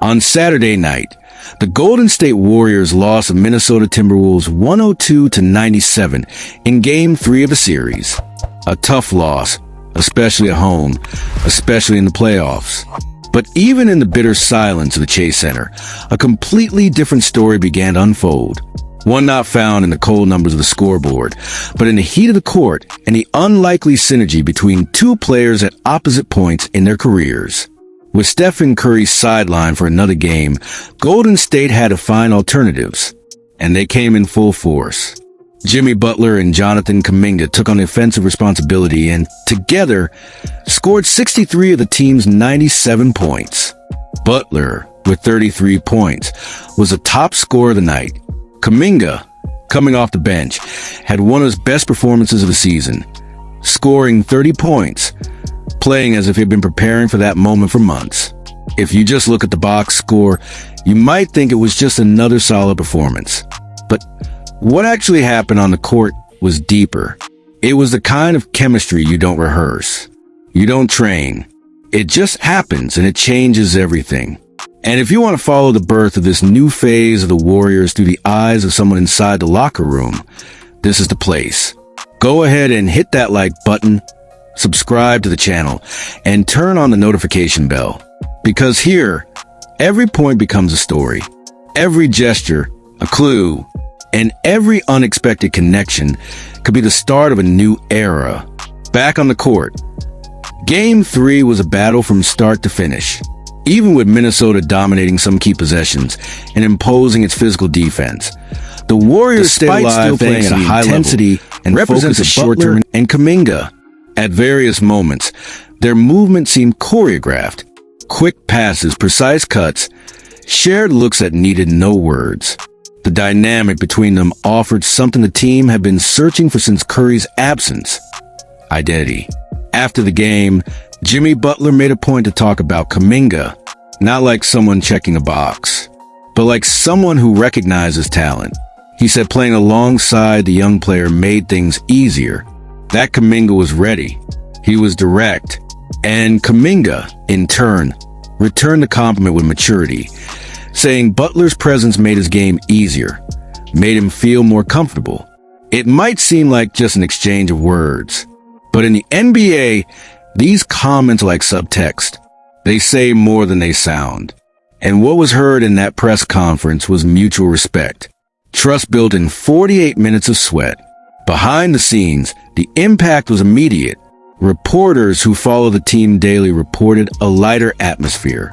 On Saturday night, the Golden State Warriors lost to Minnesota Timberwolves 102-97 in Game 3 of the series. A tough loss, especially at home, especially in the playoffs. But even in the bitter silence of the Chase Center, a completely different story began to unfold. One not found in the cold numbers of the scoreboard, but in the heat of the court and the unlikely synergy between two players at opposite points in their careers. With Stephen Curry sidelined for another game, Golden State had to find alternatives, and they came in full force. Jimmy Butler and Jonathan Kuminga took on the offensive responsibility and, together, scored 63 of the team's 97 points. Butler, with 33 points, was the top scorer of the night. Kuminga, coming off the bench, had one of his best performances of the season, scoring 30 points, playing as if he'd been preparing for that moment for months. If you just look at the box score, you might think it was just another solid performance. But what actually happened on the court was deeper. It was the kind of chemistry you don't rehearse. You don't train. It just happens and it changes everything. And if you want to follow the birth of this new phase of the Warriors through the eyes of someone inside the locker room, this is the place. Go ahead and hit that like button, subscribe to the channel, and turn on the notification bell. Because here, every point becomes a story. Every gesture, a clue. And every unexpected connection could be the start of a new era. Back on the court, Game 3 was a battle from start to finish. Even with Minnesota dominating some key possessions and imposing its physical defense, the Warriors stayed alive playing at a high intensity and represents a short-term and Kuminga. At various moments, their movement seemed choreographed. Quick passes, precise cuts, shared looks that needed no words. The dynamic between them offered something the team had been searching for since Curry's absence: identity. After the game, Jimmy Butler made a point to talk about Kuminga, not like someone checking a box, but like someone who recognizes talent. He said playing alongside the young player made things easier. That Kuminga was ready. He was direct. And Kuminga, in turn, returned the compliment with maturity, saying Butler's presence made his game easier, made him feel more comfortable. It might seem like just an exchange of words, but in the NBA, these comments are like subtext. They say more than they sound. And what was heard in that press conference was mutual respect. Trust built in 48 minutes of sweat. Behind the scenes, the impact was immediate. Reporters who follow the team daily reported a lighter atmosphere.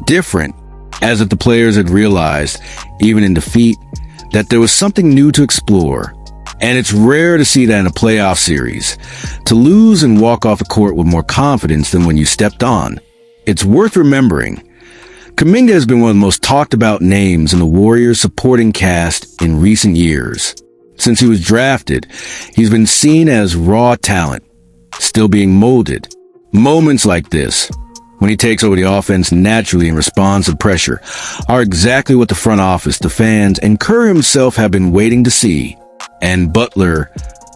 Different, as if the players had realized, even in defeat, that there was something new to explore. And it's rare to see that in a playoff series, to lose and walk off the court with more confidence than when you stepped on. It's worth remembering, Kuminga has been one of the most talked about names in the Warriors supporting cast in recent years. Since he was drafted, he's been seen as raw talent, still being molded. Moments like this, when he takes over the offense naturally in response to pressure, are exactly what the front office, the fans, and Curry himself have been waiting to see. And Butler,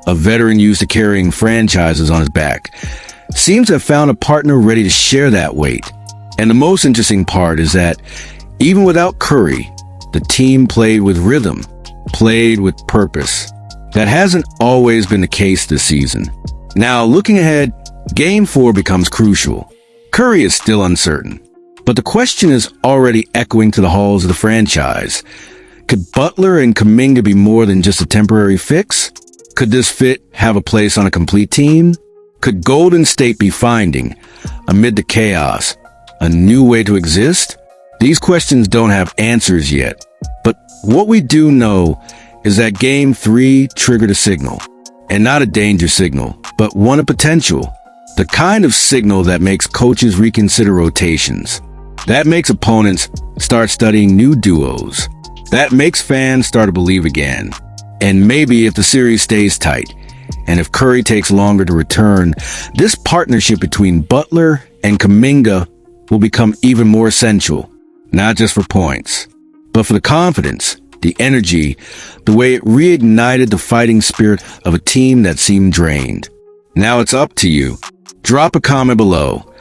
a veteran used to carrying franchises on his back, seems to have found a partner ready to share that weight. And the most interesting part is that, even without Curry, the team played with rhythm, played with purpose. That hasn't always been the case this season. Now, looking ahead, Game 4 becomes crucial. Curry is still uncertain, but the question is already echoing to the halls of the franchise. Could Butler and Kuminga be more than just a temporary fix? Could this fit have a place on a complete team? Could Golden State be finding, amid the chaos, a new way to exist? These questions don't have answers yet, but what we do know is that Game 3 triggered a signal, and not a danger signal, but one of potential. The kind of signal that makes coaches reconsider rotations, that makes opponents start studying new duos, that makes fans start to believe again. And maybe if the series stays tight, and if Curry takes longer to return, this partnership between Butler and Kuminga will become even more essential, not just for points, but for the confidence, the energy, the way it reignited the fighting spirit of a team that seemed drained. Now it's up to you. Drop a comment below.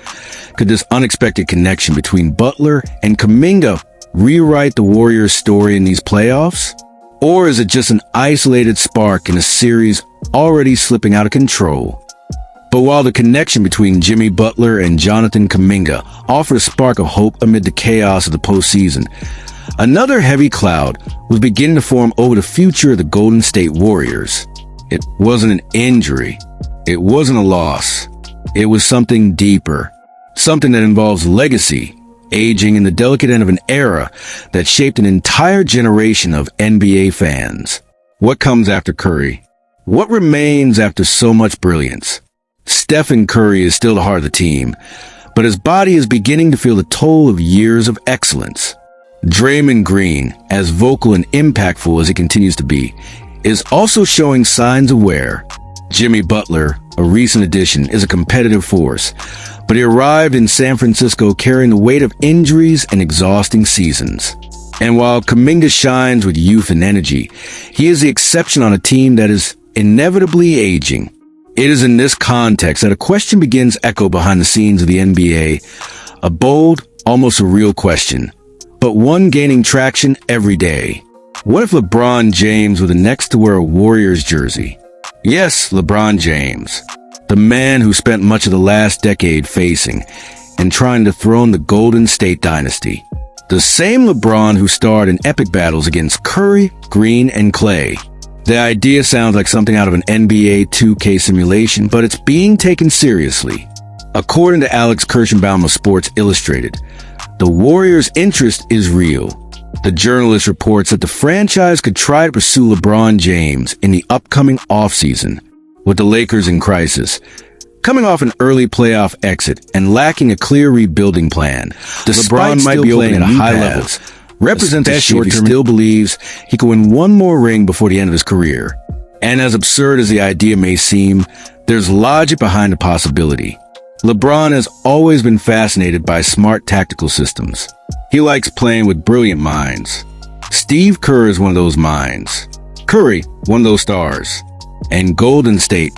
Could this unexpected connection between Butler and Kaminga rewrite the Warriors' story in these playoffs? Or is it just an isolated spark in a series already slipping out of control? But while the connection between Jimmy Butler and Jonathan Kuminga offers a spark of hope amid the chaos of the postseason, another heavy cloud was beginning to form over the future of the Golden State Warriors. It wasn't an injury. It wasn't a loss. It was something deeper. Something that involves legacy, aging, and the delicate end of an era that shaped an entire generation of NBA fans. What comes after Curry? What remains after so much brilliance? Stephen Curry is still the heart of the team, but his body is beginning to feel the toll of years of excellence. Draymond Green, as vocal and impactful as he continues to be, is also showing signs of wear. Jimmy Butler, a recent addition, is a competitive force, but he arrived in San Francisco carrying the weight of injuries and exhausting seasons. And while Kuminga shines with youth and energy, he is the exception on a team that is inevitably aging. It is in this context that a question begins to echo behind the scenes of the NBA, a bold, almost a real question, but one gaining traction every day. What if LeBron James were the next to wear a Warriors jersey? Yes, LeBron James, the man who spent much of the last decade facing and trying to dethrone the Golden State dynasty. The same LeBron who starred in epic battles against Curry, Green, and Clay. The idea sounds like something out of an NBA 2K simulation, but it's being taken seriously. According to Alex Kirschenbaum of Sports Illustrated, the Warriors' interest is real. The journalist reports that the franchise could try to pursue LeBron James in the upcoming offseason, with the Lakers in crisis, coming off an early playoff exit and lacking a clear rebuilding plan. Despite LeBron might be playing at a high level, represents a short-term, still believes he could win one more ring before the end of his career. And as absurd as the idea may seem, there's logic behind the possibility. LeBron has always been fascinated by smart tactical systems. He likes playing with brilliant minds. Steve Kerr is one of those minds. Curry, one of those stars. And Golden State,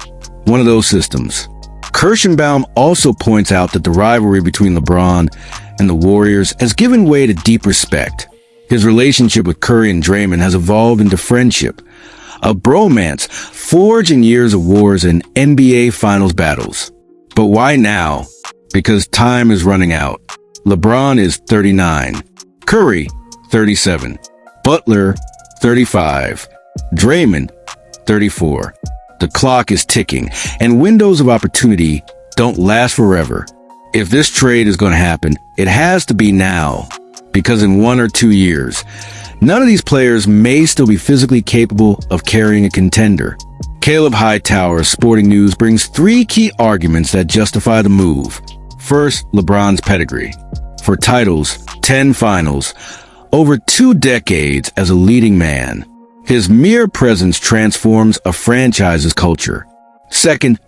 one of those systems. Kirschenbaum also points out that the rivalry between LeBron and the Warriors has given way to deep respect. His relationship with Curry and Draymond has evolved into friendship, a bromance forged in years of wars and NBA Finals battles. But why now? Because time is running out. LeBron is 39, Curry 37, Butler 35, Draymond 34. The clock is ticking, and windows of opportunity don't last forever. If this trade is going to happen, it has to be now, because in 1 or 2 years, none of these players may still be physically capable of carrying a contender. Caleb Hightower of Sporting News brings 3 key arguments that justify the move. First, LeBron's pedigree. For titles, 10 finals, over 2 decades as a leading man. His mere presence transforms a franchise's culture. Second,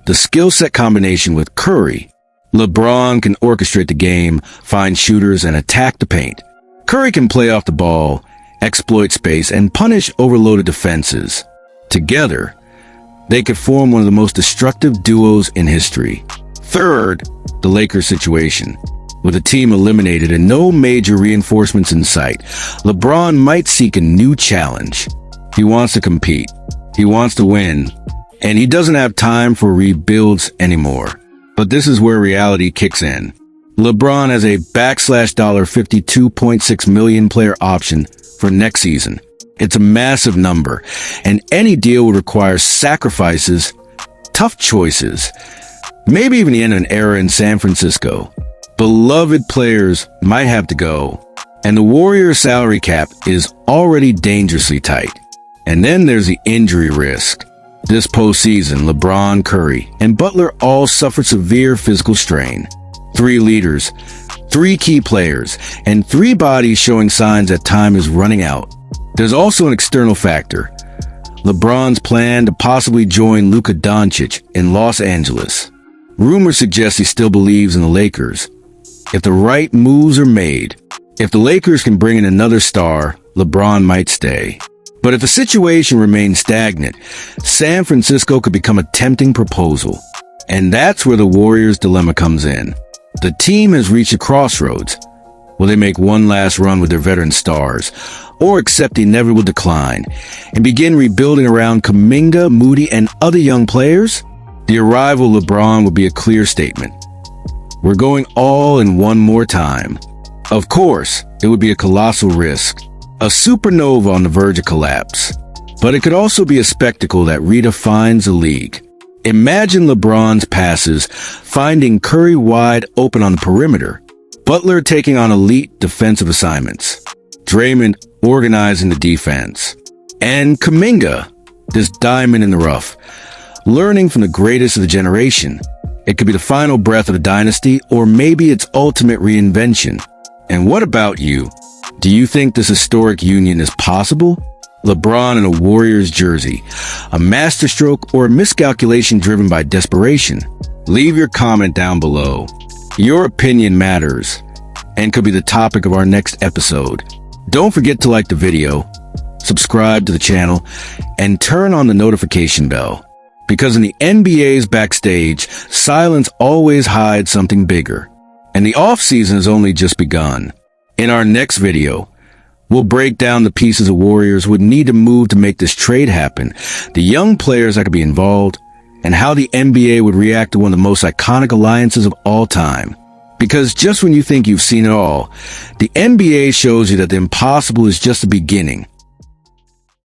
the skill set combination with Curry. LeBron can orchestrate the game, find shooters, and attack the paint. Curry can play off the ball, exploit space, and punish overloaded defenses. Together, they could form one of the most destructive duos in history. Third, the Lakers situation. With the team eliminated and no major reinforcements in sight, LeBron might seek a new challenge. He wants to compete. He wants to win. And he doesn't have time for rebuilds anymore. But this is where reality kicks in. LeBron has a $52.6 million player option for next season. It's a massive number, and any deal would require sacrifices, tough choices, maybe even the end of an era in San Francisco. Beloved players might have to go, and the Warriors' salary cap is already dangerously tight. And then there's the injury risk. This postseason, LeBron, Curry, and Butler all suffered severe physical strain. 3 leaders, 3 key players, and 3 bodies showing signs that time is running out. There's also an external factor. LeBron's plan to possibly join Luka Doncic in Los Angeles. Rumors suggest he still believes in the Lakers. If the right moves are made, if the Lakers can bring in another star, LeBron might stay. But if the situation remains stagnant, San Francisco could become a tempting proposal. And that's where the Warriors' dilemma comes in. The team has reached a crossroads. Will they make one last run with their veteran stars, or accept the inevitable decline and begin rebuilding around Kuminga, Moody, and other young players? The arrival of LeBron would be a clear statement. We're going all in one more time. Of course, it would be a colossal risk, a supernova on the verge of collapse. But it could also be a spectacle that redefines the league. Imagine LeBron's passes finding Curry wide open on the perimeter, Butler taking on elite defensive assignments, Draymond organizing the defense, and Kuminga, this diamond in the rough, learning from the greatest of the generation. It could be the final breath of a dynasty, or maybe its ultimate reinvention. And what about you? Do you think this historic union is possible? LeBron in a Warriors jersey, a masterstroke, or a miscalculation driven by desperation? Leave your comment down below. Your opinion matters and could be the topic of our next episode. Don't forget to like the video, subscribe to the channel, and turn on the notification bell. Because in the NBA's backstage, silence always hides something bigger. And the off-season has only just begun. In our next video, we'll break down the pieces the Warriors would need to move to make this trade happen, the young players that could be involved, and how the NBA would react to one of the most iconic alliances of all time. Because just when you think you've seen it all, the NBA shows you that the impossible is just the beginning.